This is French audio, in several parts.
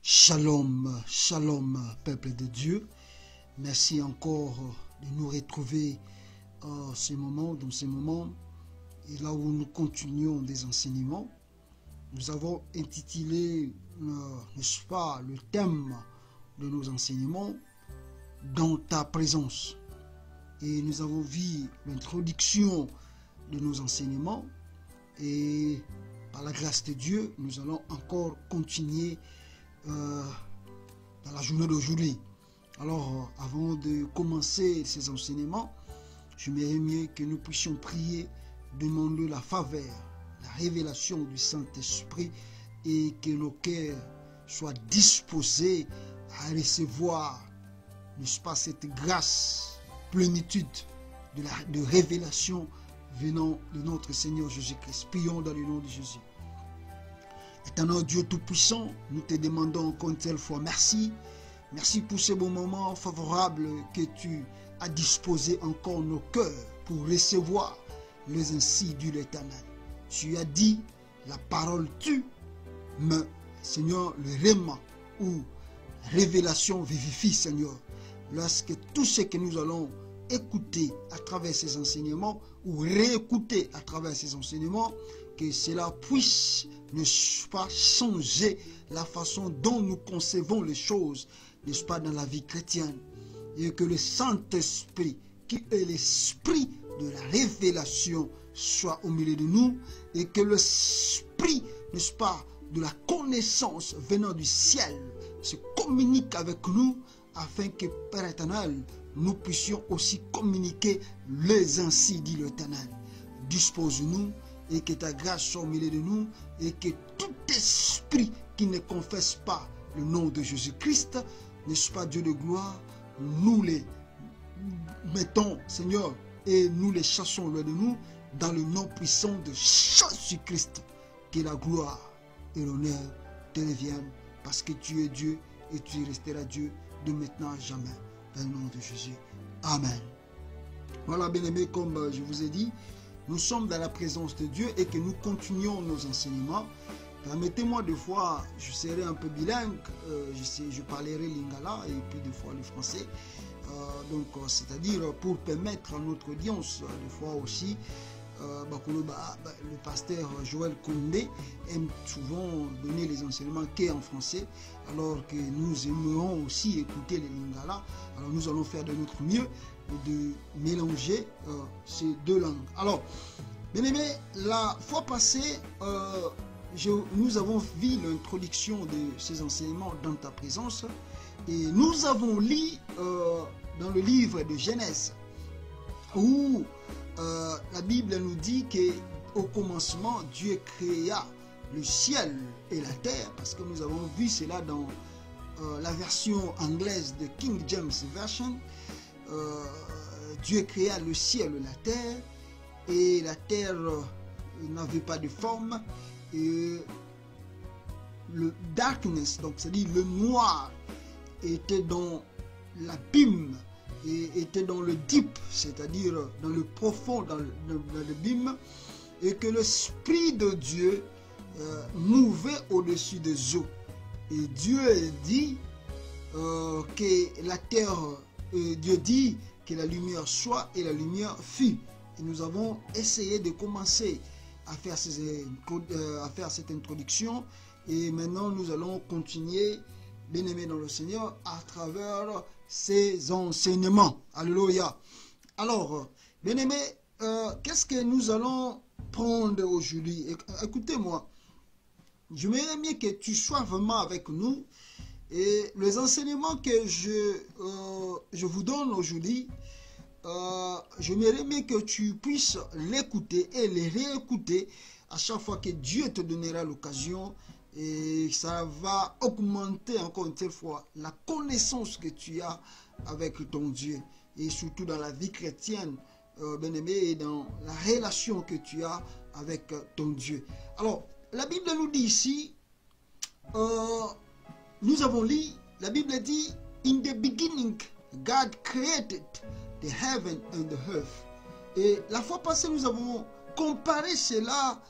Shalom, shalom, peuple de Dieu. Merci encore de nous retrouver dans ces moments, et là où nous continuons des enseignements. Nous avons intitulé, n'est-ce pas, le thème de nos enseignements, dans ta présence. Et nous avons vu l'introduction de nos enseignements. Et par la grâce de Dieu, nous allons encore continuer dans la journée d'aujourd'hui. Alors, avant de commencer ces enseignements, j'aimerais mieux que nous puissions prier, demander la faveur, la révélation du Saint-Esprit et que nos cœurs soient disposés à recevoir, n'est-ce pas, cette grâce, plénitude de révélation venant de notre Seigneur Jésus-Christ. Prions dans le nom de Jésus. Éternel Dieu Tout-Puissant, nous te demandons encore une telle fois merci. Merci pour ce bon moment favorable que tu as disposé encore nos cœurs pour recevoir les ainsi de l'Éternel. Tu as dit, la parole tue, mais Seigneur, le réma ou révélation vivifie, Seigneur. Lorsque tout ce que nous allons écouter à travers ces enseignements ou réécouter à travers ces enseignements, que cela puisse ne pas changer la façon dont nous concevons les choses, n'est-ce pas, dans la vie chrétienne. Et que le Saint-Esprit, qui est l'esprit de la révélation, soit au milieu de nous, et que l'esprit, n'est-ce pas, de la connaissance venant du ciel se communique avec nous, afin que, Père éternel, nous puissions aussi communiquer les ainsi dit l'Éternel. Dispose-nous et que ta grâce soit au milieu de nous et que tout esprit qui ne confesse pas le nom de Jésus-Christ, n'est-ce pas, Dieu de gloire, nous les mettons, Seigneur, et nous les chassons loin de nous dans le nom puissant de Jésus-Christ. Que la gloire et l'honneur te reviennent parce que tu es Dieu et tu resteras Dieu de maintenant à jamais. Dans le nom de Jésus. Amen. Voilà, bien-aimés, comme je vous ai dit, nous sommes dans la présence de Dieu et que nous continuons nos enseignements. Permettez-moi des fois, je serai un peu bilingue, je parlerai lingala et puis des fois le français. C'est-à-dire pour permettre à notre audience, des fois aussi, le pasteur Joël Koundé aime souvent donner les enseignements qu'en français, alors que nous aimerons aussi écouter les lingala. Alors nous allons faire de notre mieux de mélanger ces deux langues. Alors, bien aimé, la fois passée, nous avons vu l'introduction de ces enseignements dans ta présence et nous avons lu dans le livre de Genèse où la Bible nous dit qu'au commencement, Dieu créa le ciel et la terre, parce que nous avons vu cela dans la version anglaise de King James Version. Dieu créa le ciel et la terre n'avait pas de forme, et le darkness, donc c'est-à-dire le noir, était dans l'abîme et était dans le deep, c'est-à-dire dans le profond, dans l'abîme, et que l'Esprit de Dieu mouvait au-dessus des eaux. Et Dieu dit que la terre, Dieu dit que la lumière soit et la lumière fut. Et nous avons essayé de commencer à faire cette introduction et maintenant nous allons continuer, bien-aimés dans le Seigneur, à travers ces enseignements. Alléluia. Alors, bien-aimés, qu'est-ce que nous allons prendre aujourd'hui? Écoutez-moi, je m'aimerais bien que tu sois vraiment avec nous. Et les enseignements que je vous donne aujourd'hui, je m'aimerais bien que tu puisses l'écouter et les réécouter à chaque fois que Dieu te donnera l'occasion. Et ça va augmenter encore une telle fois la connaissance que tu as avec ton Dieu. Et surtout dans la vie chrétienne, bien-aimé, et dans la relation que tu as avec ton Dieu. Alors, la Bible nous dit ici, nous avons lu, la Bible dit, in the beginning, God created the heaven and the earth. Et la fois passée, nous avons comparé cela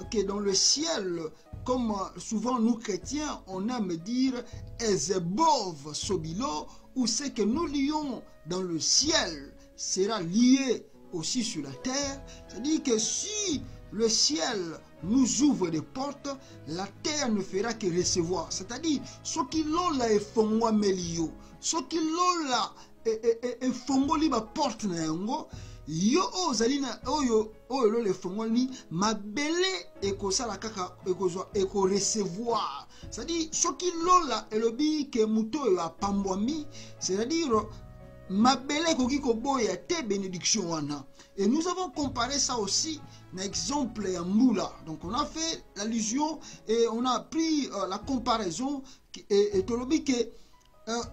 que dans le ciel, comme souvent nous chrétiens, on aime dire Ezebov Sobilo, où c'est que nous lions dans le ciel sera lié aussi sur la terre. C'est-à-dire que si le ciel nous ouvre des portes, la terre ne fera que recevoir. C'est-à-dire, ce qui l'ola est fongwa melio, ce qui l'ola est fongoli ba porte na yango, yo ozalina oyo oyo le fongoli mabele ekosala kaka eko recevoir. C'est-à-dire, ce qui l'ola elobi ke muto yo apambwami, c'est-à-dire mabele koki koboya te bénédiction wana. Et nous avons comparé ça aussi un exemple en moula. Donc on a fait l'allusion et on a pris la comparaison et tolobi que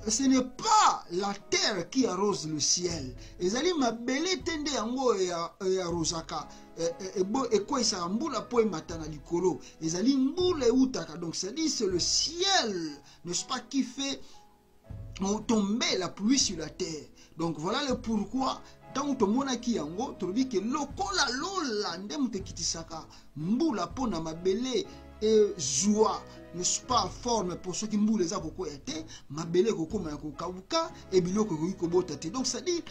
ce n'est pas la terre qui arrose le ciel. Ezali mabele tende yango et arrosaka et quoi ça mbula po matana likolo. Ezali mbula utaka. Donc c'est dit c'est le ciel, n'est-ce pas, qui fait tomber la pluie sur la terre. Donc voilà le pourquoi. Tant que mon aki yango, tu dis que lokola lola ndem te kitisaka mbula pona mabele et joie, n'est-ce pas, forme pour ceux qui mboule les akoko ete mabele koko ma kokauka et biloko ko bota te. Donc ça dit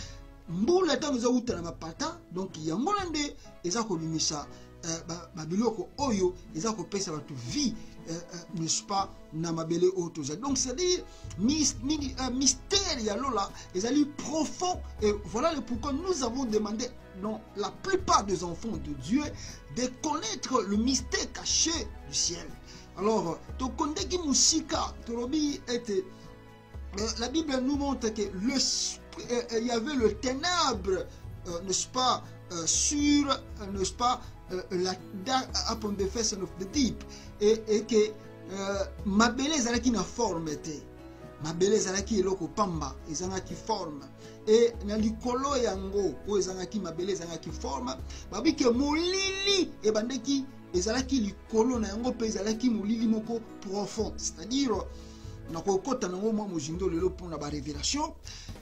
mbula tant nous auta na mapata, donc yango ndé ezako bimisa babiloko oyo ezako pesa batu vie, n'est-ce pas, na mabele otoza. Donc c'est à dire mystère ya lola ezali profond, et voilà le pourquoi nous avons demandé dans la plupart des enfants de Dieu de connaître le mystère caché du ciel. Alors to kondeki musika torobi était la Bible nous montre que il y avait le ténèbre, n'est-ce pas, sur, n'est-ce pas, la upon the face of the deep, et que mabele ezalaki na forme te, mabele ezalaki eloko pamba ezalaki forme, et na likolo yango o ezalaki mabele ezalaki forme, babi ke molili ebandeki ezalaki likolo na yango pe ezalaki molili moko profond, c'est-à-dire nakokota nango mwa mozindo lelo pour la révélation,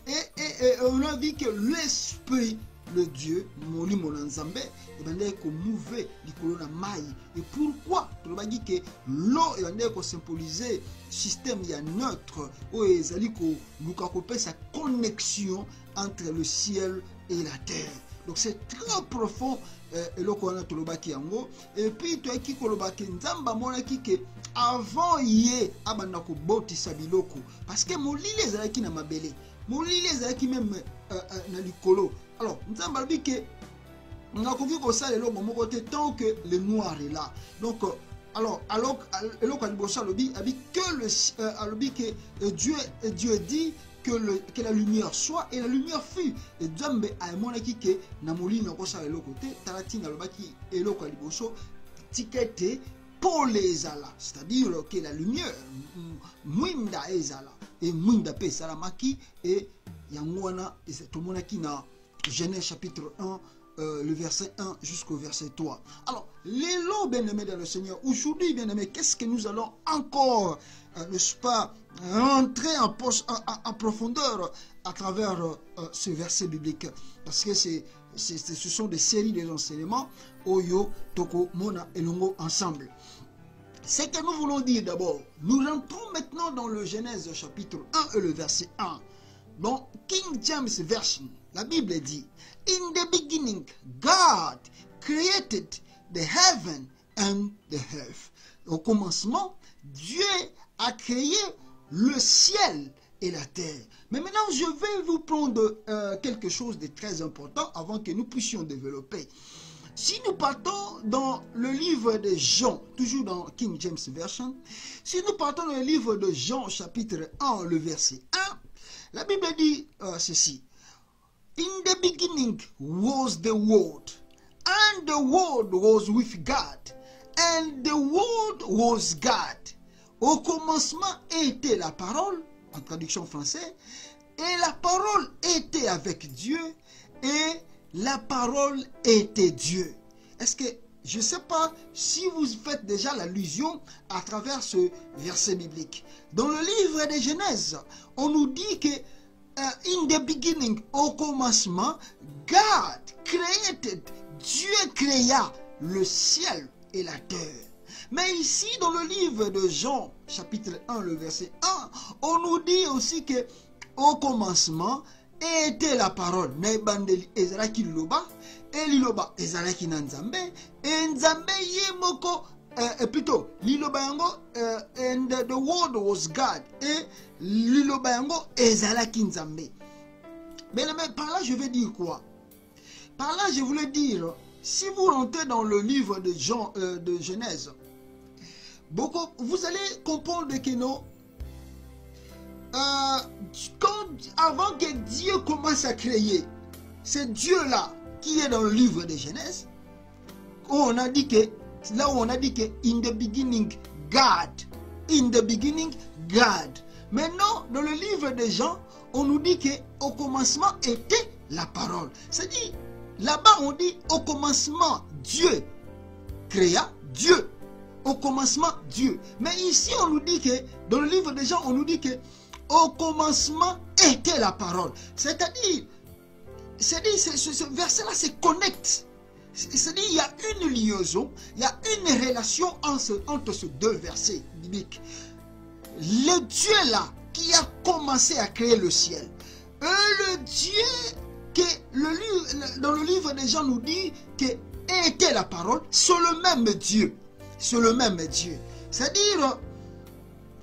et on a vu que l'esprit, le Dieu, moni monanzambe, et ben ko mouver likolo na mai. Et pourquoi tu l'as dit que l'eau et ben ko symboliser système ya neutre ou ezali ko luka ko sa connexion entre le ciel et la terre. Donc c'est très profond et le ko na to lobaki yango. Et puis to ki ko lobaki nzamba mona ki ke avant yé abanda ko botisa biloko parce que molile ezalaki na mabele, molile ezalaki même na likolo. Alors, nous avons dit que on a confié que ça est là, tant que le noir est là. Donc, alors que Dieu dit que la lumière soit, et la lumière fut. Et Dieu a montré que Namoli n'a pas ça le côté, Taratine a baki et le Kaliboso, tiqueté pour les ala. C'est-à-dire que la lumière, Mwinda ezala, et Mwinda pe salamaki, et Yangwana, et c'est tout le monde qui n'a. Genèse chapitre 1, le verset 1 jusqu'au verset 3. Alors, les lots bien-aimés dans le Seigneur, aujourd'hui, bien-aimés, qu'est-ce que nous allons encore, n'est-ce pas, rentrer en profondeur à travers ce verset biblique? Parce que ce sont des séries d'enseignements, Oyo, Toko, Mona et Longo ensemble. Ce que nous voulons dire d'abord, nous rentrons maintenant dans le Genèse chapitre 1 et le verset 1. Dans King James Version, la Bible dit, in the beginning, God created the heaven and the earth. Au commencement, Dieu a créé le ciel et la terre. Mais maintenant, je vais vous prendre quelque chose de très important avant que nous puissions développer. Si nous partons dans le livre de Jean, toujours dans King James Version, si nous partons dans le livre de Jean, chapitre 1, le verset 1, la Bible dit ceci. In the beginning was the Word, and the Word was with God, and the Word was God. Au commencement était la parole, en traduction française, et la parole était avec Dieu, et la parole était Dieu. Est-ce que, je ne sais pas si vous faites déjà l'allusion à travers ce verset biblique. Dans le livre de Genèse, on nous dit que in the beginning, au commencement, God created, Dieu créa le ciel et la terre. Mais ici, dans le livre de Jean, chapitre 1, le verset 1, on nous dit aussi que au commencement était la parole. Nebandeli ezalaki liloba, et liloba ezalaki na nzambe, et nzambe yemoko, plutôt, liloba yango, and the word was God, et liloba yango ezalaki nzambe. Mais par là, je vais dire quoi? Par là, je voulais dire, si vous rentrez dans le livre de Jean, de Genèse, vous allez comprendre que non, avant que Dieu commence à créer, c'est Dieu-là qui est dans le livre de Genèse, où on a dit que, là où on a dit que, in the beginning, God. In the beginning, God. Maintenant, dans le livre de Jean, on nous dit qu'au commencement était la parole. C'est-à-dire, là-bas, on dit au commencement, Dieu créa Dieu. Au commencement, Dieu. Mais ici, on nous dit que, dans le livre de Jean, on nous dit que au commencement était la parole. C'est-à-dire, ce verset-là se connecte. C'est-à-dire, il y a une liaison, il y a une relation entre ces deux versets bibliques. Le Dieu là qui a commencé à créer le ciel, et le Dieu que dans le livre de Jean nous dit que était la parole, c'est le même Dieu. C'est le même Dieu. C'est-à-dire,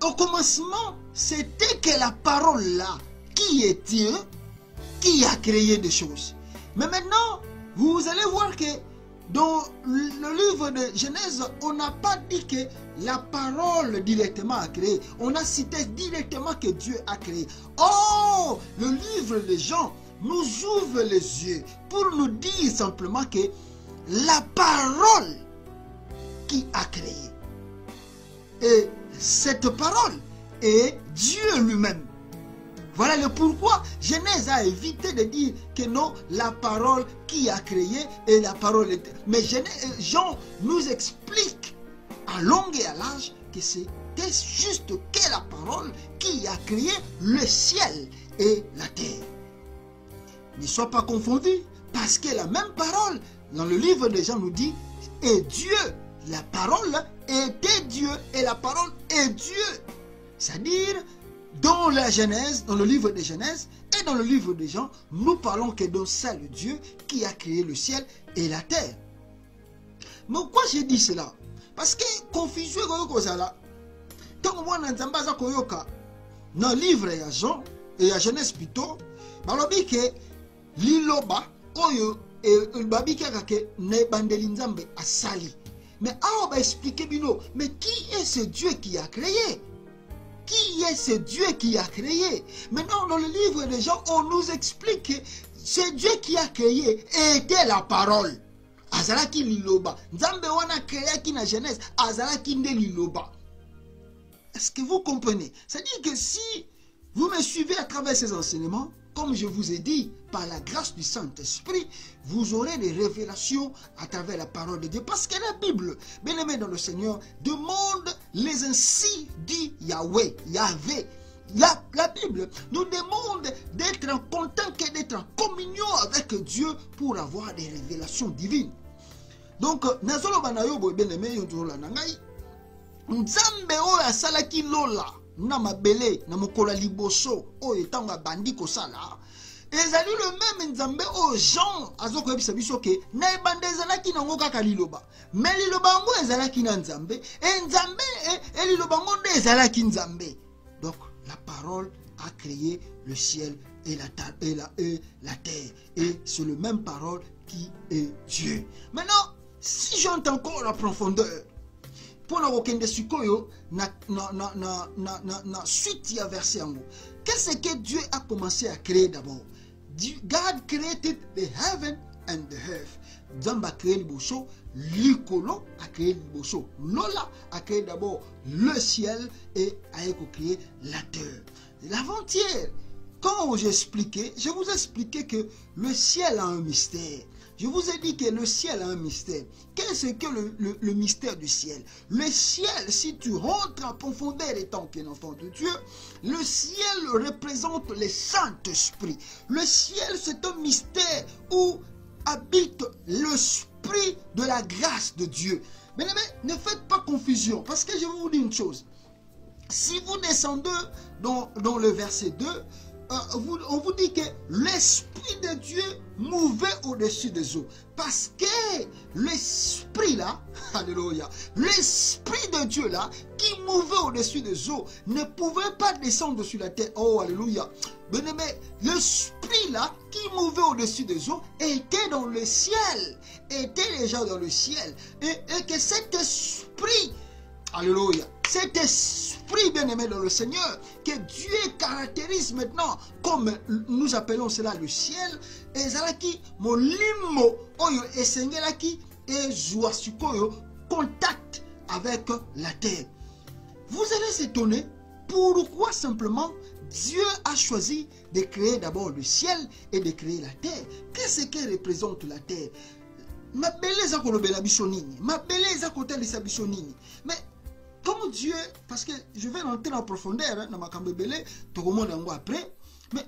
au commencement, c'était que la parole là, qui est Dieu, qui a créé des choses. Mais maintenant, vous allez voir que dans le livre de Genèse, on n'a pas dit que la parole directement a créé. On a cité directement que Dieu a créé. Oh, le livre de Jean nous ouvre les yeux pour nous dire simplement que la parole qui a créé. Et cette parole est Dieu lui-même. Voilà le pourquoi Genèse a évité de dire que non, la parole qui a créé et la parole était. Mais Jean nous explique à long et à large que c'était juste que la parole qui a créé le ciel et la terre. Ne sois pas confondu, parce que la même parole dans le livre de Jean nous dit et Dieu. La parole était Dieu et la parole est Dieu. C'est-à-dire, dans la Genèse, dans le livre de Genèse et dans le livre de Jean, nous parlons que dans ça le Dieu qui a créé le ciel et la terre. Mais pourquoi j'ai dit cela? Parce que confusion est comme ça. Tant que nous avons dans le livre de Jean et la Genèse plutôt, nous dit que liloba, oyo, et babi kake ne bandelinzambe asali. Mais on va expliquer Bino, mais qui est ce Dieu qui a créé? Qui est ce Dieu qui a créé? Maintenant, dans le livre de Jean, on nous explique que ce Dieu qui a créé était la parole. Azalaki liloba. Nzambe wana créé qui na Genèse, azalaki nde liloba. Est-ce que vous comprenez? C'est-à-dire que si vous me suivez à travers ces enseignements, comme je vous ai dit, par la grâce du Saint-Esprit, vous aurez des révélations à travers la parole de Dieu. Parce que la Bible, bien aimé dans le Seigneur, demande les ainsi dit Yahweh, Yahvé. La Bible nous demande d'être en contact et d'être en communion avec Dieu pour avoir des révélations divines. Donc, Nazolo Banayobo, bien aimé, Yonzola Nangai, Nzambe oya salaki lola. Na mabele na mokola liboso o etanga bandiko sala ezali le même nzambe o Jean azoko yebisa biso ke na ebande ezalaki nango kaka liloba mais liloba ngo ezalaki na nzambe et nzambe et liloba ngo nde ezalaki nzambe. Donc la parole a créé le ciel et la terre et c'est le même parole qui est Dieu. Maintenant si j'entends encore la profondeur pour la rokende sukoyo na suite ya verset en haut. Qu'est-ce que Dieu a commencé à créer d'abord? God created the heaven and the earth. Dieu a créé le bosso, l'ikolo a créé le bosso. Lola a créé d'abord le ciel et a créé la terre. L'avant-hier, quand j'expliquais, je vous expliquais que le ciel a un mystère. Je vous ai dit que le ciel a un mystère. Qu'est-ce que le mystère du ciel? Le ciel, si tu rentres en profondeur étant qu'un enfant de Dieu, le ciel représente le Saint-Esprit. Le ciel, c'est un mystère où habite l'esprit de la grâce de Dieu. Mais ne faites pas confusion, parce que je vais vous dire une chose. Si vous descendez dans le verset 2, on vous dit que l'Esprit de Dieu mouvait au-dessus des eaux. Parce que l'Esprit là, alléluia, l'Esprit de Dieu là, qui mouvait au-dessus des eaux, ne pouvait pas descendre sur la terre. Oh, alléluia. Bien-aimé, l'Esprit là, qui mouvait au-dessus des eaux, était dans le ciel. Était déjà dans le ciel. Et que cet Esprit, alléluia, cet esprit bien-aimé dans le Seigneur, que Dieu caractérise maintenant, comme nous appelons cela le ciel, et zalaki molimo oyo esengelaki et jouasukoyo contact avec la terre. Vous allez s'étonner pourquoi simplement Dieu a choisi de créer d'abord le ciel et de créer la terre. Qu'est-ce que représente la terre? Ma beleza kolobela bisonini, ma beleza kotelisa bisonini. Mais comme Dieu, parce que je vais rentrer en profondeur dans ma cambébélé, tout le monde en voit après, mais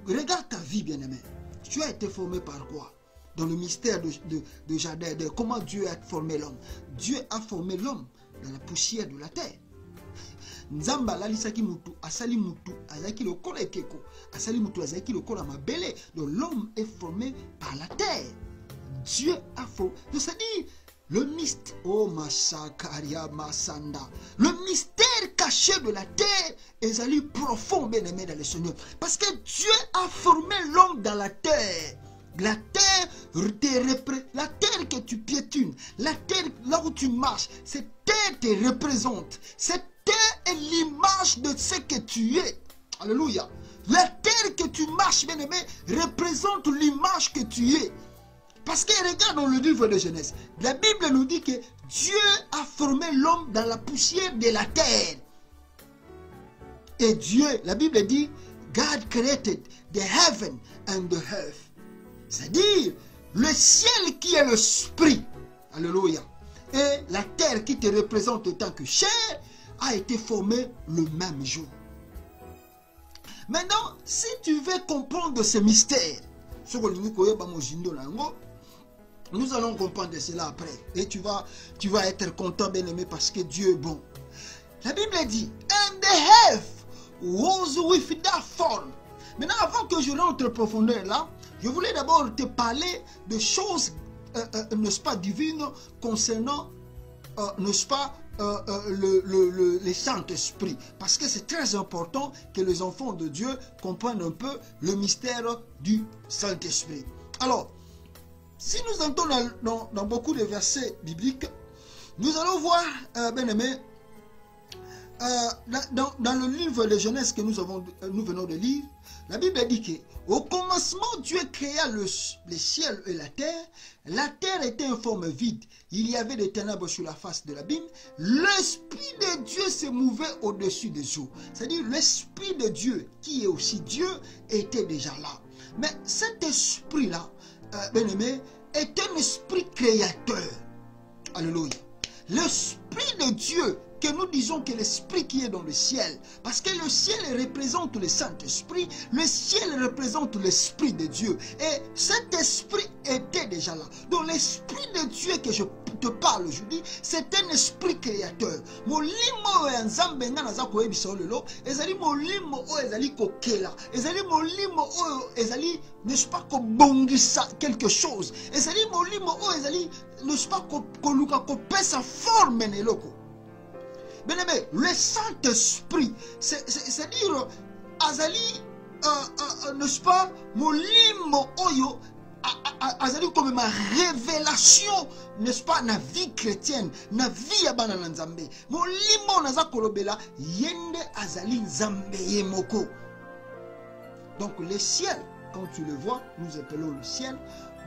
regarde ta vie, bien-aimé. Tu as été formé par quoi? Dans le mystère de Jardin, de comment Dieu a formé l'homme. Dieu a formé l'homme dans la poussière de la terre. Nzamba lalisaki mutu, asali mutu, azaki le kola ekeko, asali mutu, azaki le kola mabele. Donc l'homme est formé par la terre. Dieu a formé. C'est-à-dire, le mystère, oh Masakaria Masanda, le mystère caché de la terre est allé profond, bien aimé dans le Seigneur. Parce que Dieu a formé l'homme dans la terre. La terre que tu piétines, la terre là où tu marches, cette terre te représente. Cette terre est l'image de ce que tu es. Alléluia. La terre que tu marches, bien aimé, représente l'image que tu es. Parce que regarde dans le livre de Genèse, la Bible nous dit que Dieu a formé l'homme dans la poussière de la terre. Et Dieu, la Bible dit, God created the heaven and the earth. C'est-à-dire, le ciel qui est l'esprit, alléluia, et la terre qui te représente en tant que chair, a été formée le même jour. Maintenant, si tu veux comprendre ce mystère, nous allons comprendre cela après. Et tu vas être content, bien-aimé, parce que Dieu est bon. La Bible dit, and the earth was without form. Maintenant, avant que je rentre en profondeur là, je voulais d'abord te parler de choses, n'est-ce pas, divines concernant, n'est-ce pas, le Saint-Esprit. Parce que c'est très important que les enfants de Dieu comprennent un peu le mystère du Saint-Esprit. Alors, si nous entrons dans beaucoup de versets bibliques, nous allons voir, bien aimé, dans le livre de Genèse que nous venons de lire, la Bible dit que au commencement, Dieu créa les ciels et la terre. La terre était en forme vide. Il y avait des ténèbres sur la face de l'abîme. L'Esprit de Dieu se mouvait au-dessus des eaux. C'est-à-dire l'Esprit de Dieu, qui est aussi Dieu, était déjà là. Mais cet esprit-là, bien-aimé, est un esprit créateur. Alléluia. L'Esprit de Dieu, que nous disons que l'Esprit qui est dans le ciel, parce que le ciel représente le Saint-Esprit, le ciel représente l'Esprit de Dieu, et cet Esprit était déjà là. Donc l'Esprit de Dieu que je te parle aujourd'hui, c'est un esprit créateur. Molimo nzambe nga naza koyebisa lelo, ezali molimo o ezali kokela, ezali molimo o ezali, n'est-ce pas, kobongisa quelque chose, ezali molimo o ezali, n'est-ce pas, koluka kopesa forme neloko. Bien-aimé, le Saint-Esprit, c'est-à-dire, azali, n'est-ce pas, molimo oyo, azali comme ma révélation, n'est-ce pas, na vie chrétienne, na vie abana nzambe. Molimo naza kolobela, yende azali nzambe yemoko. Donc le ciel, quand tu le vois, nous appelons le ciel.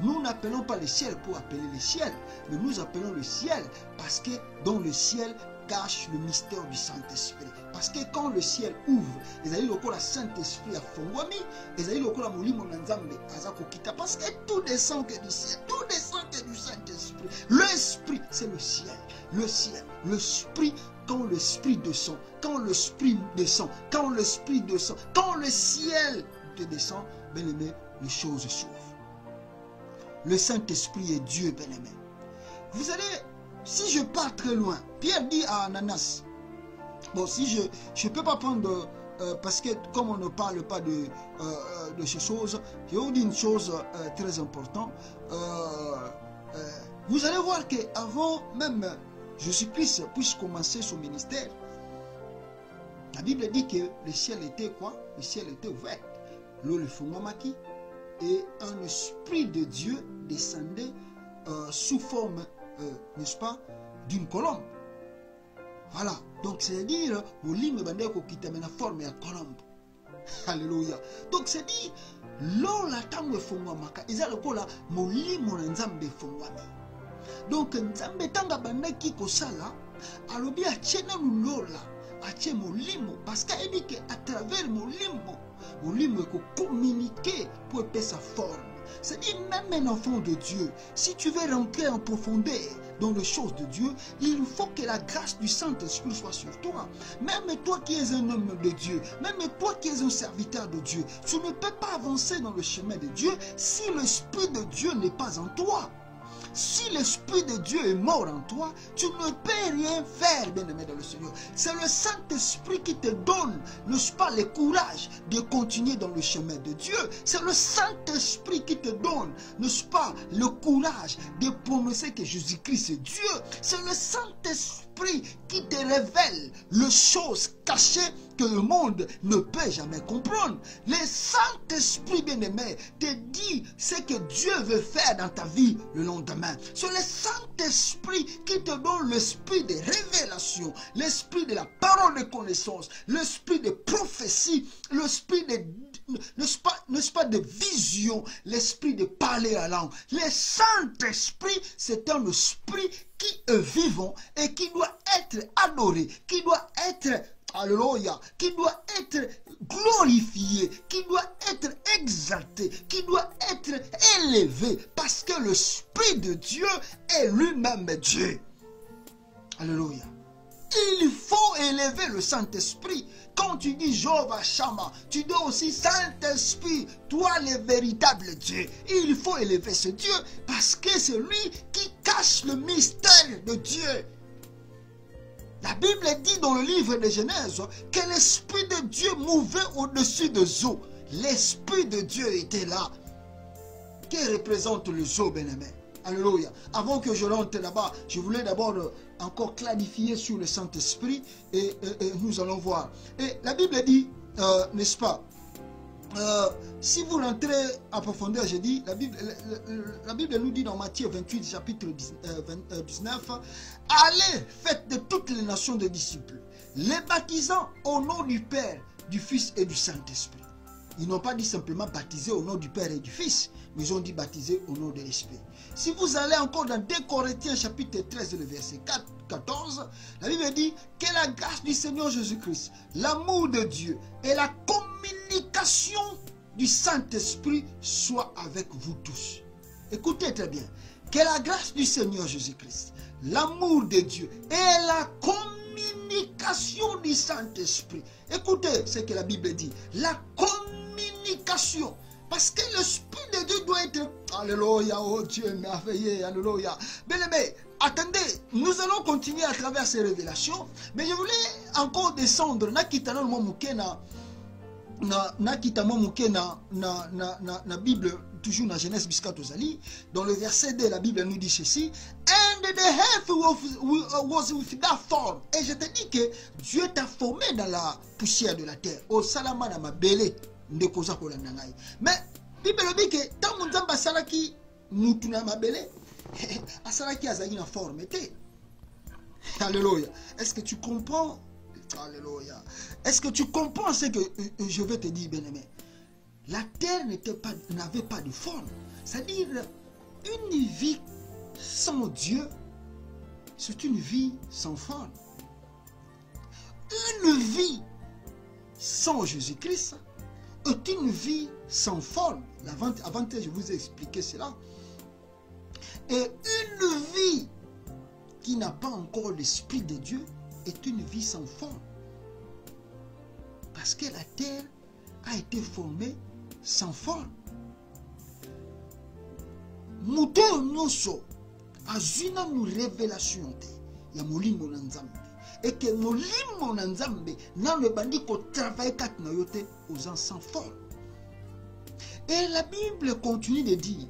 Nous n'appelons pas le ciel pour appeler le ciel, mais nous appelons le ciel parce que dans le ciel cache le mystère du Saint-Esprit. Parce que quand le ciel ouvre, les amis locaux, le Saint-Esprit a fondé, les amis locaux, la molimo nanzambe azako kita, parce que tout descend que du ciel, tout descend que du Saint-Esprit. L'Esprit, c'est le ciel, l'Esprit. Quand l'Esprit descend, quand l'Esprit descend, quand l'Esprit descend, quand le ciel te descend, bien aimé, les choses s'ouvrent. le Saint-Esprit est Dieu, bien-aimé. Vous allez, si je pars très loin, Pierre dit à Ananas, bon, si je ne peux pas prendre, parce que comme on ne parle pas de ces choses, je vais vous dire une chose très importante. Vous allez voir qu'avant même Jésus-Christ puisse commencer son ministère, la Bible dit que le ciel était quoi? Le ciel était ouvert. L'eau le fondamaki et un esprit de Dieu descendait sous forme, n'est-ce pas, d'une colombe. Voilà. Donc c'est-à-dire, au lit me bandait qu'on quitte la forme de la colombe. Alléluia. Donc c'est-à-dire, l'eau la tangue fondamaka. Ils ont le coup là, mon lit mon nzambe fondamé. Donc nzambe tanga bandaki kosala, alobi a tchena l'eau là. Atie molimo parce qu'elle dit qu'à travers molimo est communiquer pour épaisser sa forme. C'est-à-dire même un enfant de Dieu, si tu veux rentrer en profondeur dans les choses de Dieu, il faut que la grâce du Saint-Esprit soit sur toi. Même toi qui es un homme de Dieu, même toi qui es un serviteur de Dieu, tu ne peux pas avancer dans le chemin de Dieu si l'Esprit de Dieu n'est pas en toi. Si l'Esprit de Dieu est mort en toi, tu ne peux rien faire, bien-aimé dans le Seigneur. C'est le Saint-Esprit qui te donne, n'est-ce pas, le courage de continuer dans le chemin de Dieu. C'est le Saint-Esprit qui te donne, n'est-ce pas, le courage de prononcer que Jésus-Christ est Dieu. C'est le Saint-Esprit qui te révèle les choses cachées que le monde ne peut jamais comprendre. Le Saint-Esprit, bien-aimé, te dit ce que Dieu veut faire dans ta vie le lendemain. C'est le Saint-Esprit qui te donne l'esprit de révélation, l'esprit de la parole de connaissance, l'esprit de prophétie, l'esprit de, n'est-ce pas, de vision, l'esprit de parler la langue. Le Saint-Esprit, c'est un esprit qui est vivant et qui doit être adoré, qui doit être, alléluia, qui doit être glorifié, qui doit être exalté, qui doit être élevé, parce que l'Esprit de Dieu est lui-même Dieu. Alléluia. Il faut élever le Saint-Esprit. Quand tu dis Jéhovah Shammah, tu dois aussi Saint-Esprit, toi le véritable Dieu. Il faut élever ce Dieu parce que c'est lui qui cache le mystère de Dieu. La Bible dit dans le livre de Genèse que l'Esprit de Dieu mouvait au-dessus des eaux. L'Esprit de Dieu était là. Que représente les eaux, bien-aimé? Alléluia. Avant que je rentre là-bas, je voulais d'abord encore clarifier sur le Saint-Esprit et nous allons voir. Et la Bible dit, n'est-ce pas, si vous rentrez en profondeur, je dis, la Bible nous dit dans Matthieu 28, chapitre 19, allez, faites de toutes les nations des disciples, les baptisant au nom du Père, du Fils et du Saint-Esprit. Ils n'ont pas dit simplement baptiser au nom du Père et du Fils, mais ils ont dit baptiser au nom de l'Esprit. Si vous allez encore dans 2 Corinthiens chapitre 13, le verset 14, la Bible dit que la grâce du Seigneur Jésus-Christ, l'amour de Dieu et la communication du Saint-Esprit soient avec vous tous. Écoutez très bien. Que la grâce du Seigneur Jésus-Christ, l'amour de Dieu et la communication du Saint-Esprit. Écoutez ce que la Bible dit. La communication. Parce que l'Esprit de Dieu doit être... Alléluia, oh Dieu merveilleux, alléluia. Bien-aimé, attendez, nous allons continuer à travers ces révélations, mais je voulais encore descendre. Na Bible, toujours dans Genèse Biskatozali, dans le verset 2, la Bible nous dit ceci. And the earth was without form. Et je te dis que Dieu t'a formé dans la poussière de la terre. Au salama na mabele. Mais Bible dit que tant que Nzamba salaki mutuna mabele asalaki azali na forme. Alléluia. Est-ce que tu comprends? Alléluia. Est-ce que tu comprends ce que je vais te dire, bien-aimé? La terre n'avait pas de forme. C'est-à-dire, une vie sans Dieu, c'est une vie sans forme. Une vie sans Jésus-Christ est une vie sans forme. Avant que je vous ai expliqué cela. Et une vie qui n'a pas encore l'Esprit de Dieu est une vie sans forme. Parce que la terre a été formée sans forme. muto nyonso azwina nous révélation te ya molimo na nzambe et que molimo na nzambe nano ebandi ko travailler kati na yo te aux enfants forts. Et la Bible continue de dire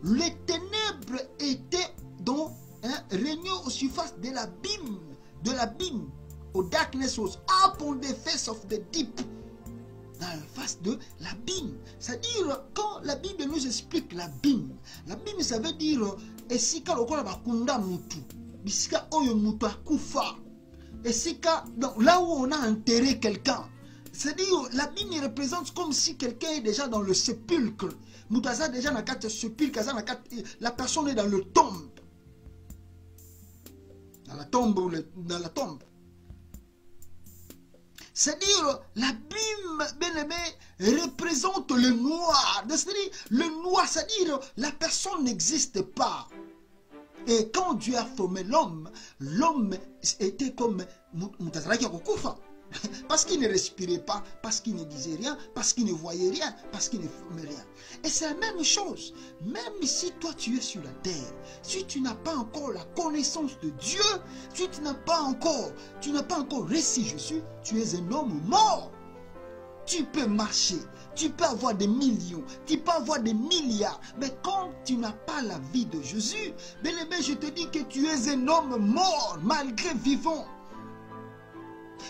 les ténèbres étaient donc régnaient au surface de l'abîme, au darkness was upon the face of the deep, dans la face de l'abîme. C'est-à-dire, quand la Bible nous explique l'abîme ça veut dire esika lokola bakunda mutu, bisika oyo mutu akufa, esika donc là où on a enterré quelqu'un. C'est-à-dire, l'abîme représente comme si quelqu'un est déjà dans le sépulcre. Mutaza déjà dans le sépulcre, la personne est dans le tombe. Dans la tombe. C'est-à-dire, l'abîme, bien aimé, représente le noir. C'est-à-dire, le noir, c'est-à-dire, la personne n'existe pas. Et quand Dieu a formé l'homme, l'homme était comme Mutaza qui a kufa. Parce qu'il ne respirait pas, parce qu'il ne disait rien, parce qu'il ne voyait rien, parce qu'il ne formait rien. Et c'est la même chose. Même si toi tu es sur la terre, si tu n'as pas encore la connaissance de Dieu, si tu n'as pas encore reçu Jésus, tu es un homme mort. Tu peux marcher, tu peux avoir des millions, tu peux avoir des milliards, mais quand tu n'as pas la vie de Jésus, bien aimé, je te dis que tu es un homme mort, malgré vivant.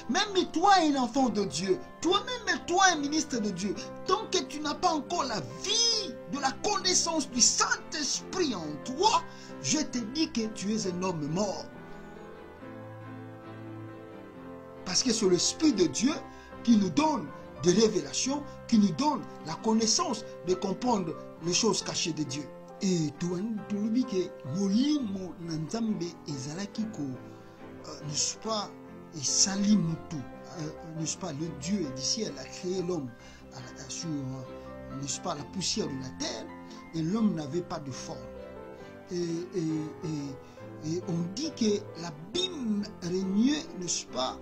Même toi, un enfant de Dieu, toi-même, toi, un ministre de Dieu, tant que tu n'as pas encore la vie de la connaissance du Saint-Esprit en toi, je te dis que tu es un homme mort. Parce que c'est l'Esprit de Dieu qui nous donne des révélations, qui nous donne la connaissance de comprendre les choses cachées de Dieu. Et tu dis que molimo nanzambe ezalaki ko, n'est-ce pas, et Sali Moutou, n'est-ce pas, le Dieu du ciel a créé l'homme sur, n'est-ce pas, la poussière de la terre, et l'homme n'avait pas de forme. Et on dit que l'abîme régnait, n'est-ce pas,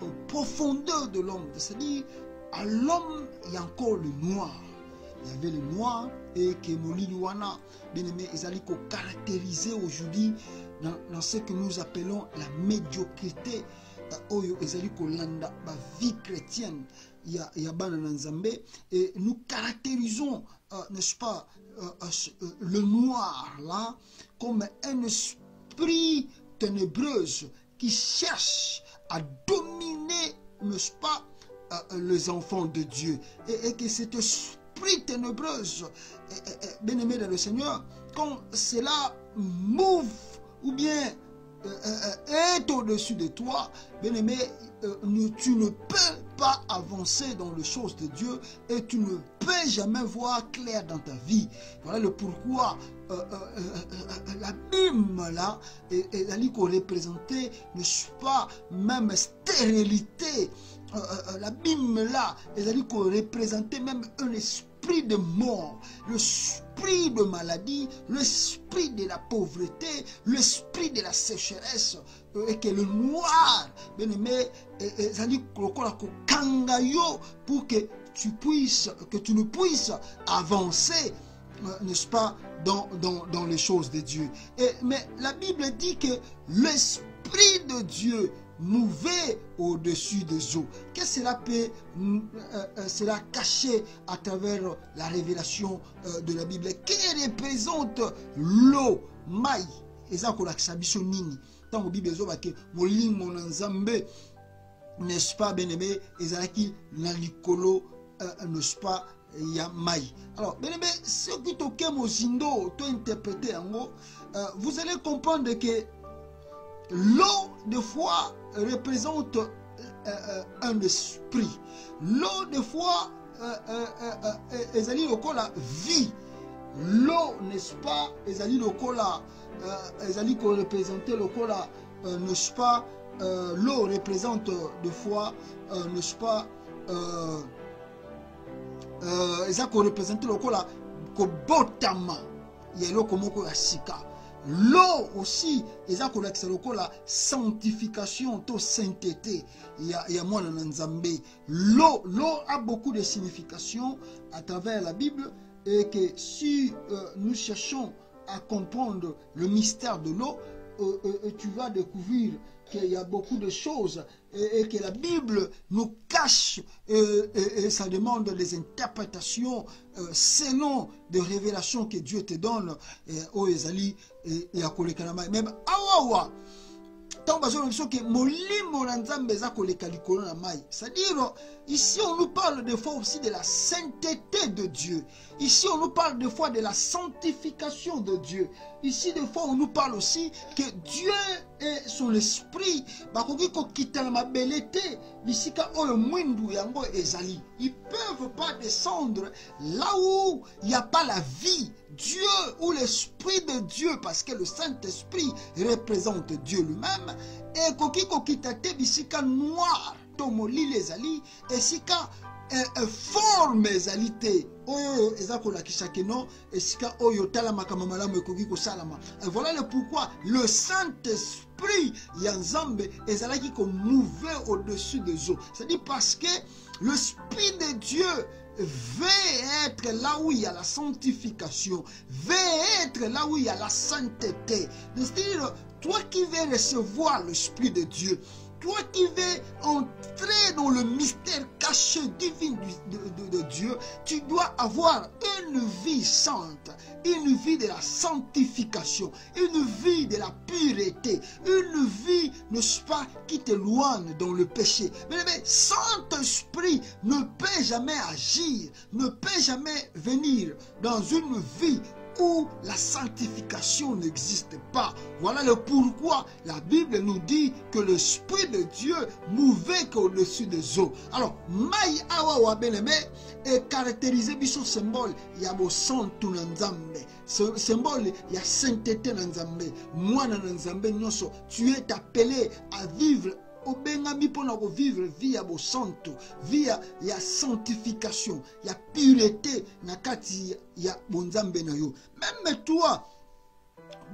aux profondeurs de l'homme. C'est-à-dire, à l'homme, il y a encore le noir. Il y avait le noir, et que Molilouana, bien aimé, ils allaient caractériser aujourd'hui dans ce que nous appelons la médiocrité. Oyo ezali kolanda ba vie chrétienne ya bana nzambe, et nous caractérisons, n'est-ce pas, le noir là comme un esprit ténébreuse qui cherche à dominer, n'est-ce pas, les enfants de Dieu, et que cet esprit ténébreuse, bien aimé dans le Seigneur, quand cela move ou bien est au-dessus de toi, bien aimé, tu ne peux pas avancer dans les choses de Dieu, et tu ne peux jamais voir clair dans ta vie. Voilà le pourquoi l'abîme là est représenté, n'est-ce pas, même stérilité. L'abîme là est représenté même un esprit de mort, l'esprit de maladie, l'esprit de la pauvreté, l'esprit de la sécheresse, et que le noir, bien aimé, pour que tu ne puisses avancer, n'est-ce pas, dans les choses de Dieu. Mais la Bible dit que l'esprit de Dieu mouvait au-dessus des eaux. Qu'est-ce que cela peut cela caché à travers la révélation de la Bible qui représente l'eau, maï, et ça qu'on a biso nini. Tant que Bible zoba que molimo nzambe, n'est-ce pas, bien aimé, ezalaki na likolo, n'est-ce pas, ya maï. Alors, bien aimé, ce qui toke mozindo to interpréter en gros, vous allez comprendre que l'eau, des fois, représente un esprit. L'eau, des fois, ezali lokola vie. L'eau, n'est-ce pas, ezali lokola, ezali ko représenter lokola, n'est-ce pas, l'eau représente des fois, n'est-ce pas, ezali ko représenter lokola ko botama yelo komoko ya sika. L'eau aussi, la sanctification, la sainteté. L'eau a beaucoup de significations à travers la Bible. et que si nous cherchons à comprendre le mystère de l'eau, tu vas découvrir qu'il y a beaucoup de choses et que la Bible nous cache et ça demande des interprétations selon des révélations que Dieu te donne au Ezali et à Kolekanama. Même awawa. C'est-à-dire, ici on nous parle des fois aussi de la sainteté de Dieu. Ici on nous parle des fois de la sanctification de Dieu. Ici des fois on nous parle aussi que Dieu et son esprit, ils peuvent pas descendre là où il n'y a pas la vie. Dieu ou l'esprit de Dieu, parce que le Saint-Esprit représente Dieu lui-même, et kokiko kitate bisika noir tomoli les ali et sika forme ezalité oyo ezakola kishakeno et sika oyo talama kama malamu kokiko salama. Voilà le pourquoi le Saint-Esprit yanzambe ezalaki ko mouver au-dessus des eaux. C'est-à-dire parce que l'esprit de Dieu veut être là où il y a la sanctification, veut être là où il y a la sainteté. C'est-à-dire, toi qui veux recevoir l'Esprit de Dieu, toi qui veux entrer dans le mystère caché divin de Dieu, tu dois avoir une vie sainte, une vie de la sanctification, une vie de la pureté, une vie, n'est-ce pas, qui t'éloigne dans le péché. Mais le Saint-Esprit ne peut jamais agir, ne peut jamais venir dans une vie où la sanctification n'existe pas. Voilà le pourquoi la Bible nous dit que l'Esprit de Dieu mouvait qu'au-dessus des eaux. Alors, Maï Awawa Beneme est caractérisé par ce symbole. Il y a le santu nanzambe. Ce symbole, il y a sainteté nanzambe. Moi nanzambe nyoso, tu es appelé à vivre obengami pona ko vivre via bo santo, via ya sanctification, ya pureté nakati ya bonzambe na yo. Même toi,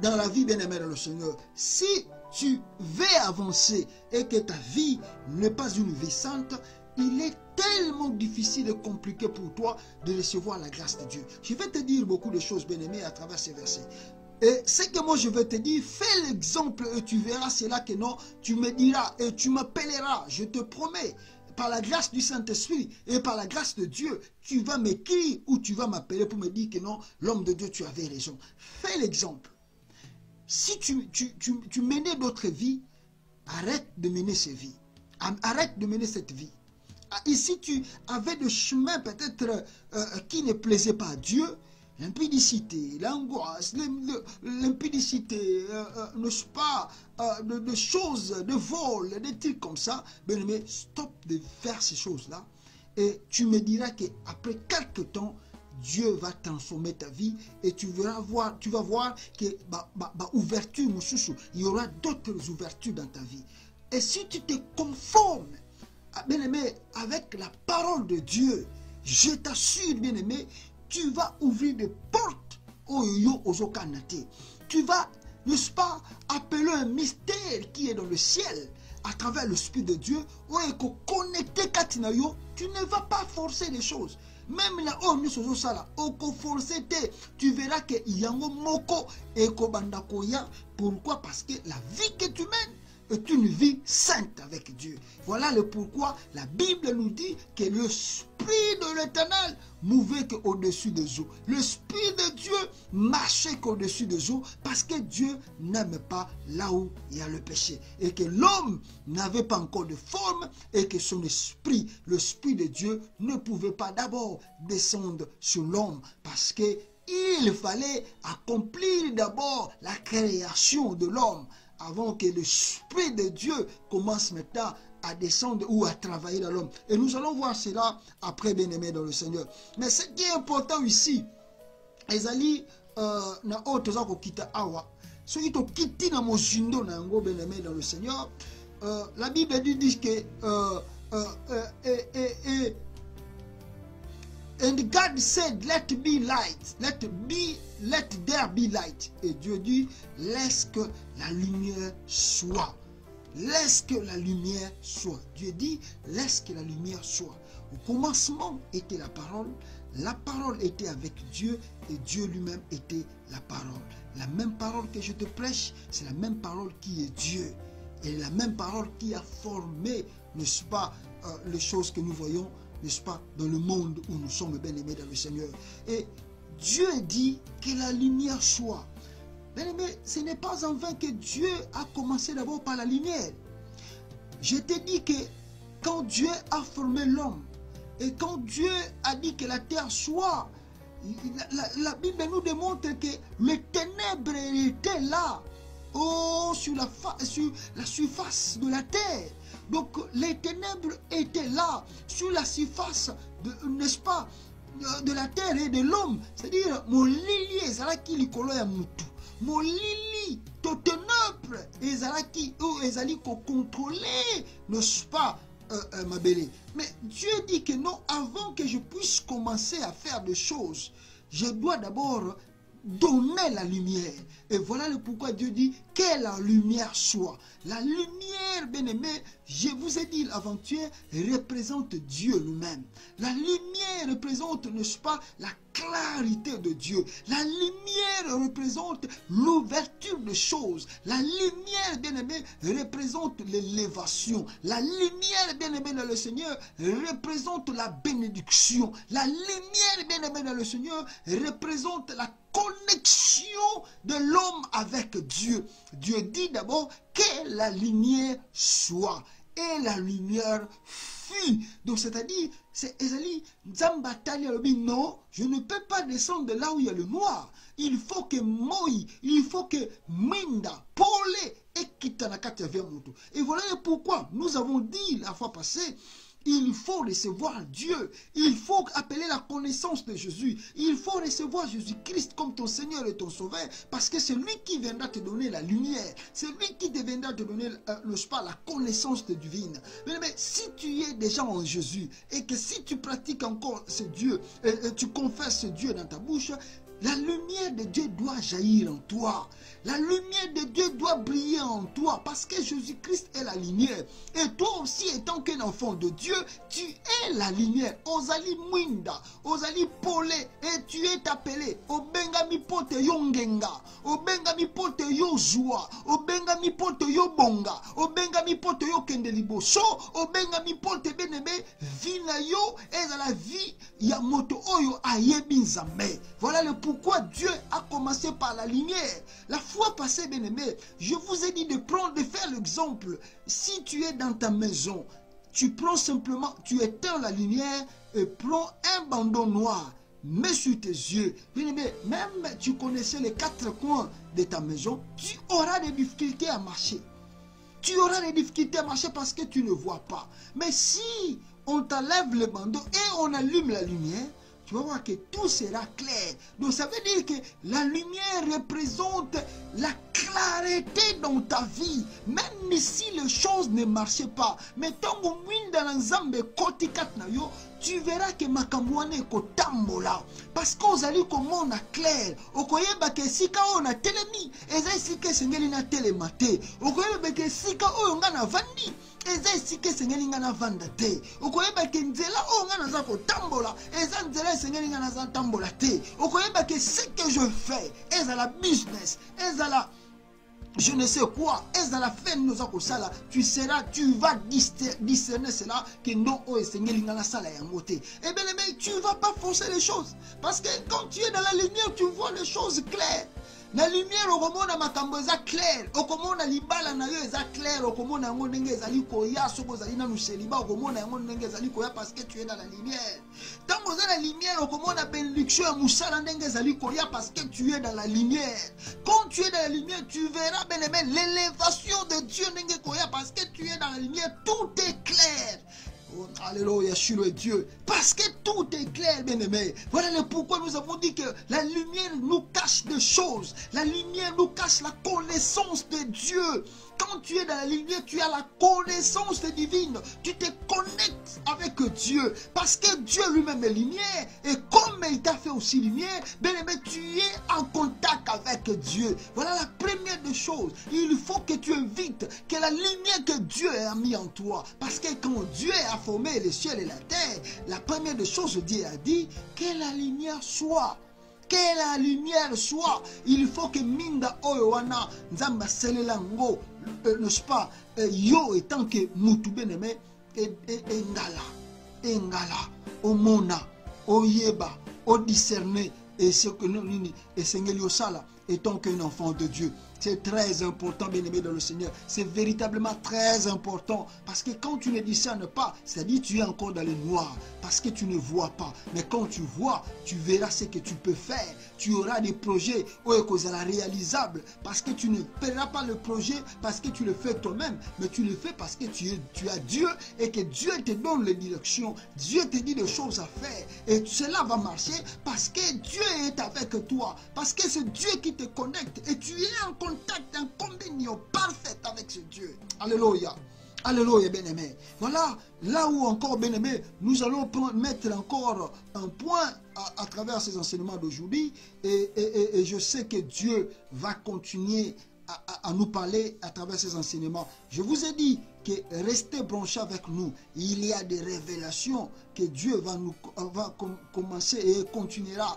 dans la vie bien-aimée dans le Seigneur, si tu veux avancer et que ta vie n'est pas une vie sainte, il est tellement difficile et compliqué pour toi de recevoir la grâce de Dieu. Je vais te dire beaucoup de choses, bien-aimés, à travers ces versets. Et ce que moi je vais te dire, fais l'exemple et tu verras, c'est là que non, tu me diras et tu m'appelleras, je te promets, par la grâce du Saint-Esprit et par la grâce de Dieu, tu vas m'écrire ou tu vas m'appeler pour me dire que non, l'homme de Dieu, tu avais raison. Fais l'exemple. Si tu menais d'autres vies, arrête de mener ces vies. Arrête de mener cette vie. Ici, tu avais des chemins peut-être qui ne plaisaient pas à Dieu. L'impudicité, l'angoisse, l'impudicité, n'est-ce pas, de choses, de vols, des trucs comme ça. Ben, mais stop de faire ces choses-là. Et tu me diras qu'après quelques temps, Dieu va transformer ta vie et tu vas voir que ouverture, il y aura d'autres ouvertures dans ta vie. Et si tu te conformes, bien-aimé, avec la parole de Dieu, je t'assure, bien-aimé, tu vas ouvrir des portes aux Okanate. Tu vas, n'est-ce pas, appeler un mystère qui est dans le ciel à travers l'Esprit de Dieu. Tu ne vas pas forcer les choses. Même là, tu verras que yango moko ekobandakoya. Pourquoi? Parce que la vie que tu mènes est une vie sainte avec Dieu. Voilà le pourquoi la Bible nous dit que l'Esprit de l'Éternel mouvait qu'au-dessus des eaux. L'Esprit de Dieu marchait qu'au-dessus des eaux parce que Dieu n'aime pas là où il y a le péché. Et que l'homme n'avait pas encore de forme et que son esprit, l'Esprit de Dieu, ne pouvait pas d'abord descendre sur l'homme parce que il fallait accomplir d'abord la création de l'homme avant que l'Esprit de Dieu commence maintenant à descendre ou à travailler dans l'homme. Et nous allons voir cela après, bien-aimé dans le Seigneur. Mais ce qui est important ici, ezali na otoza ko kita awa, ce qui to kiti na mozindo na ngo bien-aimé dans le Seigneur, la Bible dit que and God said, let be light, let there be light. Et Dieu dit, laisse que la lumière soit. laisse que la lumière soit. Dieu dit, laisse que la lumière soit. Au commencement était la parole était avec Dieu et Dieu lui-même était la parole. La même parole que je te prêche, c'est la même parole qui est Dieu. Et la même parole qui a formé, n'est-ce pas, les choses que nous voyons, n'est-ce pas, dans le monde où nous sommes bien-aimés dans le Seigneur. Et Dieu dit que la lumière soit. Bien-aimés, ce n'est pas en vain que Dieu a commencé d'abord par la lumière. Je t'ai dit que quand Dieu a formé l'homme, et quand Dieu a dit que la terre soit, la Bible nous démontre que les ténèbres étaient là, sur la surface de la terre. Donc les ténèbres étaient là, sur la surface, n'est-ce pas, de la terre et de l'homme. C'est-à-dire, mon lili ezalaki likolo ya mutu. Mon lili to ténèbres ezalaki ou ezali ko contrôler, n'est-ce pas, ma belle. Mais Dieu dit que non, avant que je puisse commencer à faire des choses, je dois d'abord donner la lumière. Et voilà le pourquoi Dieu dit que la lumière soit. La lumière, bien-aimé, je vous ai dit, l'aventure représente Dieu lui-même. La lumière représente, n'est-ce pas, la clarité de Dieu. La lumière représente l'ouverture des choses. La lumière, bien-aimé, représente l'élévation. La lumière, bien-aimé, dans le Seigneur, représente la bénédiction. La lumière, bien-aimé, dans le Seigneur, représente la connexion de l'homme avec Dieu. Dieu dit d'abord que la lumière soit. Et la lumière fut. Donc c'est-à-dire, c'est Esaïe, non, je ne peux pas descendre de là où il y a le noir. Il faut que moi, il faut que Minda, Paul et Kitanakata viennent. Et voilà pourquoi nous avons dit la fois passée, il faut recevoir Dieu. Il faut appeler la connaissance de Jésus. Il faut recevoir Jésus-Christ comme ton Seigneur et ton Sauveur. Parce que c'est lui qui viendra te donner la lumière. C'est lui qui viendra te donner la connaissance divine. Mais si tu es déjà en Jésus et que si tu pratiques encore ce Dieu, tu confesses ce Dieu dans ta bouche, la lumière de Dieu doit jaillir en toi. La lumière de Dieu doit briller en toi parce que Jésus-Christ est la lumière. Et toi aussi, étant qu'un enfant de Dieu, tu es la lumière. Ozali Mwinda, Ozali Polé, et tu es appelé. Obenga mi pote yongenga, Obenga mi pote yo joie, Obenga mi pote yo bonga, Obenga mi pote yo kendelibo. So, Obenga mi pote benebe, vina yo, et dans la vie, ya moto oyo ayebinzame. Voilà le pourquoi Dieu a commencé par la lumière. La fois passée, bien-aimé, je vous ai dit de faire l'exemple. Si tu es dans ta maison, tu prends simplement, tu éteins la lumière et prends un bandeau noir, mets sur tes yeux. Bien-aimé, même tu connaissais les 4 coins de ta maison, tu auras des difficultés à marcher. Tu auras des difficultés à marcher parce que tu ne vois pas. Mais si on t'enlève le bandeau et on allume la lumière, tu vas voir que tout sera clair. Donc ça veut dire que la lumière représente la clarté dans ta vie. Même si les choses ne marchaient pas. Mais tant que tu verras que makamwane ko tambola. Parce qu'on a dit comment on a clair. Okoyeba ke sika on a telemi. Eza sika sengeli na telemate. Okoyeba ke sika on a vandi. Eza sika sengeli na vanda te. Okoyeba ke nzela on a za ko tambola. Eza nzela sengeli na za tambola te. Okoyeba ke ce que je fais. Eza la business. Eza la je ne sais quoi, et à la fin nous avons ça, tu vas discerner cela que non oh et Seigneur dans la salle à monter. Eh bien mais tu ne vas pas forcer les choses parce que quand tu es dans la lumière tu vois les choses claires. La lumière au moment na makambo eza clair, au moment na libala na yo eza clair, au moment na ngo ndenge ezali koya soko ezali na museliba, au moment na ngo ndenge ezali koya parce que tu es dans la lumière. Tant que dans la lumière, au moment na bénédiction ya musala ndenge ezali koya parce que tu es dans la lumière. Quand tu es dans la lumière, tu verras bien aimé l'élévation de Dieu ndenge koya parce que tu es dans la lumière, tout est clair. Oh, alléluia, Shiloh est Dieu. Parce que tout est clair, bien aimé. Voilà le pourquoi nous avons dit que la lumière nous cache des choses. La lumière nous cache la connaissance de Dieu. Quand tu es dans la lumière, tu as la connaissance divine. Tu te connectes avec Dieu. Parce que Dieu lui-même est lumière. Et comme il t'a fait aussi lumière, bien-aimé, tu es en contact avec Dieu. Voilà la première des choses. Il faut que tu évites que la lumière que Dieu a mis en toi. Parce que quand Dieu a formé les cieux et la terre, la première des choses, Dieu a dit que la lumière soit. Que la lumière soit. Il faut que minda oyoana nzamba selelango, n'est-ce pas, yo étant que mutu beneme engala omona oyeba o discerner et ce que nous et sengeli osala étant qu'un enfant de Dieu. C'est très important, bien-aimé dans le Seigneur. C'est véritablement très important. Parce que quand tu ne discernes pas, c'est-à-dire tu es encore dans le noir. Parce que tu ne vois pas. Mais quand tu vois, tu verras ce que tu peux faire. Tu auras des projets réalisables. Parce que tu ne paieras pas le projet parce que tu le fais toi-même. Mais tu le fais parce que tu as Dieu et que Dieu te donne les directions. Dieu te dit des choses à faire. Et cela va marcher parce que Dieu est avec toi. Parce que c'est Dieu qui te connecte. Et tu es en contact, en communion parfaite avec ce Dieu. Alléluia. Alléluia, bien-aimé. Voilà, là où encore, bien-aimé, nous allons mettre encore un point à travers ces enseignements d'aujourd'hui. Et je sais que Dieu va continuer à nous parler à travers ces enseignements. Je vous ai dit que restez branchés avec nous. Il y a des révélations que Dieu va commencer et continuera,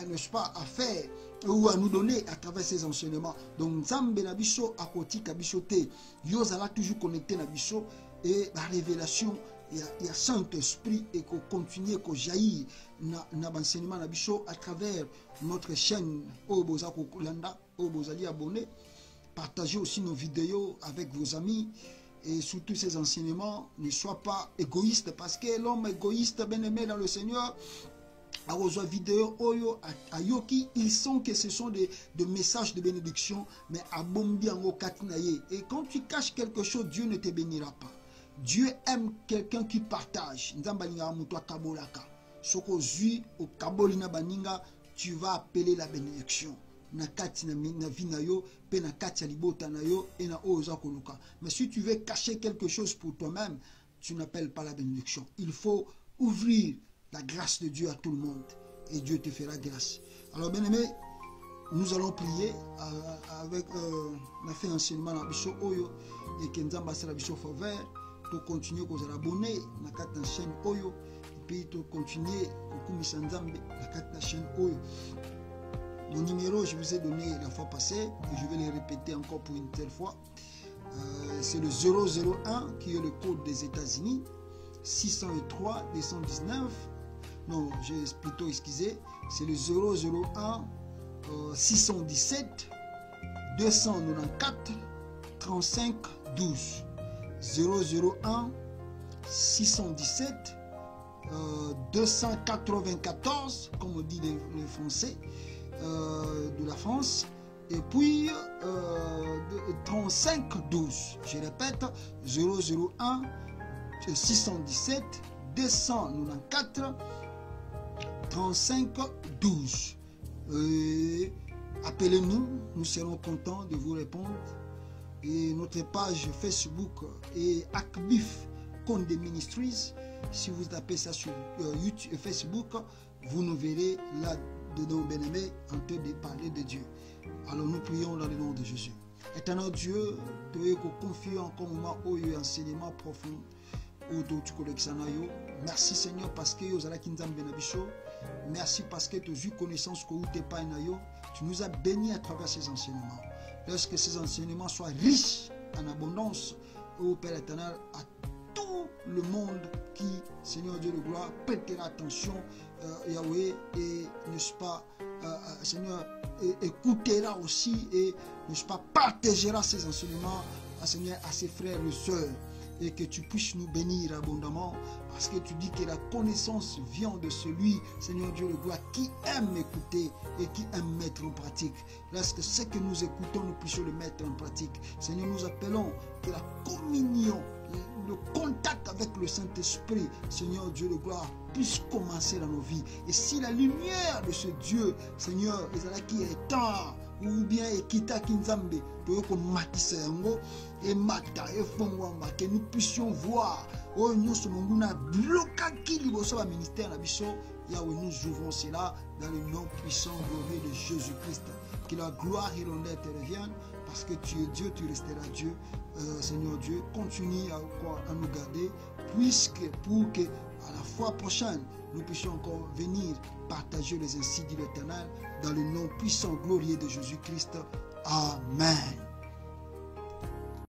n'est-ce pas, à faire ou à nous donner à travers ces enseignements. Donc, Nzambe na biso akoti kabiso te. Yo zala toujours connecté na biso et la révélation il y a Saint-Esprit et qu'on continue qu'on jaillit na enseignement na biso à travers notre chaîne Oboza Kokulanda, Obozali abonné. Partagez aussi nos vidéos avec vos amis et surtout ces enseignements. Ne sois pas égoïste parce que l'homme égoïste bien-aimé dans le Seigneur à vos vidéos oyo ayoki, ils sont que ce sont des messages de bénédiction, mais à bombi en okatinaye. Et quand tu caches quelque chose, Dieu ne te bénira pas. Dieu aime quelqu'un qui partage. Nzambalinga mutwa kabolaka. Soko zui au kabolina baninga, tu vas appeler la bénédiction. Na kati na vina yo, pe na kati ya libota na yo, et na oza koluka. Mais si tu veux cacher quelque chose pour toi-même, tu n'appelles pas la bénédiction. Il faut ouvrir la grâce de Dieu à tout le monde et Dieu te fera grâce. Alors bien aimé, nous allons prier avec on a fait un enseignement dans Bicho Oyo et Kenzamba sera Bicho Faveur pour continuer qu'on s'est abonné dans la chaîne Oyo et puis pour continuer au Nzambe la chaîne Oyo. Mon numéro je vous ai donné la fois passée et je vais le répéter encore pour une telle fois. C'est le 001 qui est le code des États-Unis, 603 219. Non, j'ai plutôt excusé. C'est le 001 617 294 35 12. 001 617 294, comme on dit les Français de la France. Et puis 35 12. Je répète, 001 617 294 35 12. Appelez-nous, nous serons contents de vous répondre. Et notre page Facebook est Akbif Konde Ministries. Si vous tapez ça sur YouTube et Facebook, vous nous verrez là-dedans, bien-aimés, en train de parler de Dieu. Alors nous prions dans le nom de Jésus. Éternel Dieu, tu es confiant comme moi au enseignement profond. Merci Seigneur parce que merci parce que tu as eu connaissance que tu nous as bénis à travers ces enseignements. Lorsque ces enseignements soient riches en abondance, ô Père éternel, à tout le monde qui, Seigneur Dieu de gloire, prêtera attention, Yahweh, et n'est-ce pas, Seigneur, écoutera aussi et n'est-ce pas, partagera ces enseignements, Seigneur, à ses frères et sœurs. Et que tu puisses nous bénir abondamment parce que tu dis que la connaissance vient de celui, Seigneur Dieu de gloire, qui aime écouter et qui aime mettre en pratique. Lorsque ce que nous écoutons, nous puissions le mettre en pratique. Seigneur, nous appelons que la communion, le contact avec le Saint-Esprit, Seigneur Dieu de gloire, puisse commencer dans nos vies. Et si la lumière de ce Dieu, Seigneur, qui est tard, ou bien Ekita Kinzambe, et Mata et Fongwamba, que nous puissions voir, oh nous sommes bloqué qui le ministère la mission, là où nous ouvrons cela dans le nom puissant glorieux de Jésus-Christ. Que la gloire et l'honneur te reviennent, parce que tu es Dieu, tu resteras Dieu. Seigneur Dieu, continue à nous garder, puisque pour que à la fois prochaine, nous puissions encore venir partager les insights de l'Éternel dans le nom puissant glorieux de Jésus-Christ. Amen.